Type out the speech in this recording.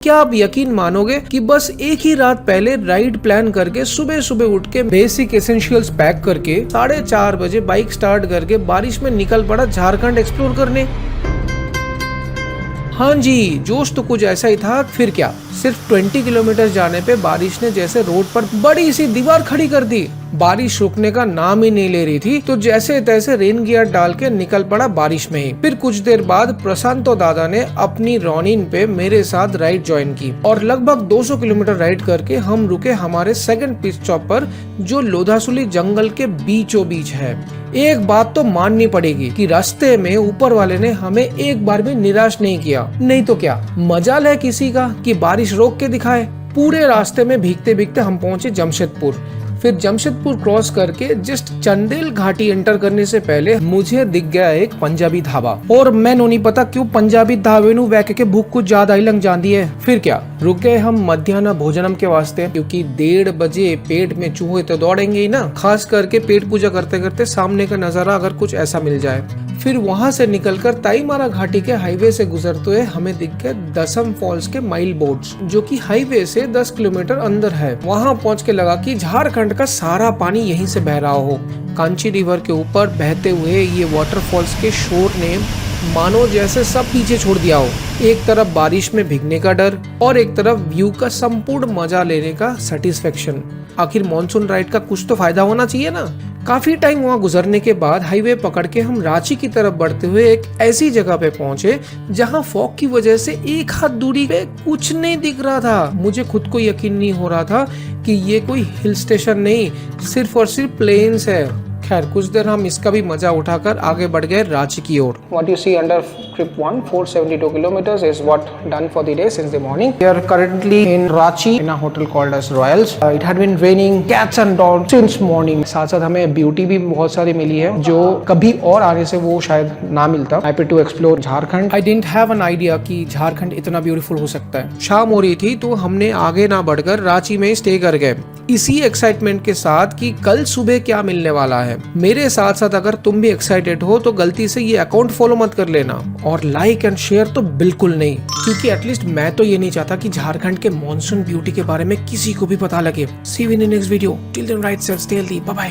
क्या आप यकीन मानोगे कि बस एक ही रात पहले राइड प्लान करके सुबह सुबह उठ के बेसिक एसेंशियल्स पैक करके 4:30 बजे बाइक स्टार्ट करके बारिश में निकल पड़ा झारखंड एक्सप्लोर करने। हाँ जी, जोश तो कुछ ऐसा ही था। फिर क्या, सिर्फ 20 किलोमीटर जाने पे बारिश ने जैसे रोड पर बड़ी सी दीवार खड़ी कर दी। बारिश रुकने का नाम ही नहीं ले रही थी, तो जैसे तैसे रेन गियर डाल के निकल पड़ा बारिश में ही। फिर कुछ देर बाद प्रशांतो दादा ने अपनी रॉनिन पे मेरे साथ राइड ज्वाइन की और लगभग 200 किलोमीटर राइड करके हम रुके हमारे सेकंड पिट स्टॉप पर, जो लोधासुली जंगल के बीचों बीच है। एक बात तो माननी पड़ेगी कि रास्ते में ऊपर वाले ने हमें एक बार भी निराश नहीं किया। नहीं तो क्या मजाल है किसी का कि बारिश रोक के दिखाए। पूरे रास्ते में भीगते भीगते हम पहुंचे जमशेदपुर। फिर जमशेदपुर क्रॉस करके जस्ट चंदेल घाटी एंटर करने से पहले मुझे दिख गया एक पंजाबी ढाबा, और मैं नहीं पता क्यों पंजाबी ढाबे नु वैके के भूख कुछ ज्यादा ही लग जाती है। फिर क्या, रुक गए हम मध्याह्न भोजनम के वास्ते, क्योंकि 1:30 बजे पेट में चूहे तो दौड़ेंगे ही ना, खास करके पेट पूजा करते करते सामने का नजारा अगर कुछ ऐसा मिल जाए। फिर वहां से निकलकर ताईमारा घाटी के हाईवे से गुजरते हुए हमें दिख गए दसम फॉल्स के माइल बोर्ड्स, जो कि हाईवे से 10 किलोमीटर अंदर है। वहां पहुंच के लगा कि झारखंड का सारा पानी यहीं से बह रहा हो। कांची रिवर के ऊपर बहते हुए ये वाटरफॉल्स के शोर ने मानो जैसे सब पीछे छोड़ दिया हो। एक तरफ बारिश में भीगने का डर और एक तरफ व्यू का संपूर्ण मजा लेने का सेटिस्फेक्शन। आखिर मॉनसून राइड का कुछ तो फायदा होना चाहिए ना। काफी टाइम वहाँ गुजरने के बाद हाईवे पकड़ के हम रांची की तरफ बढ़ते हुए एक ऐसी जगह पे पहुंचे जहाँ फॉग की वजह से एक हाथ दूरी पे कुछ नहीं दिख रहा था। मुझे खुद को यकीन नहीं हो रहा था कि ये कोई हिल स्टेशन नहीं, सिर्फ और सिर्फ प्लेन्स है। खैर, कुछ देर हम इसका भी मजा उठाकर आगे बढ़ गए रांची की ओर। What you see under trip 1, 472 kilometers is what done for the day since the morning. We are currently in Ranchi in a hotel called as Royals. It had been raining cats and dogs since morning. साथ साथ हमें beauty भी बहुत सारी मिली है, जो कभी और आने से वो शायद ना मिलता। Happy to explore Jharkhand. I didn't have an idea कि झारखंड इतना ब्यूटीफुल हो सकता है। शाम हो रही थी तो हमने आगे ना बढ़कर रांची में स्टे कर गए, इसी एक्साइटमेंट के साथ कि कल सुबह क्या मिलने वाला है। मेरे साथ साथ अगर तुम भी एक्साइटेड हो तो गलती से ये अकाउंट फॉलो मत कर लेना, और लाइक एंड शेयर तो बिल्कुल नहीं, क्योंकि एटलीस्ट मैं तो ये नहीं चाहता कि झारखंड के मॉनसून ब्यूटी के बारे में किसी को भी पता लगे। See you in next video. Till then ride safe, stay healthy, bye bye.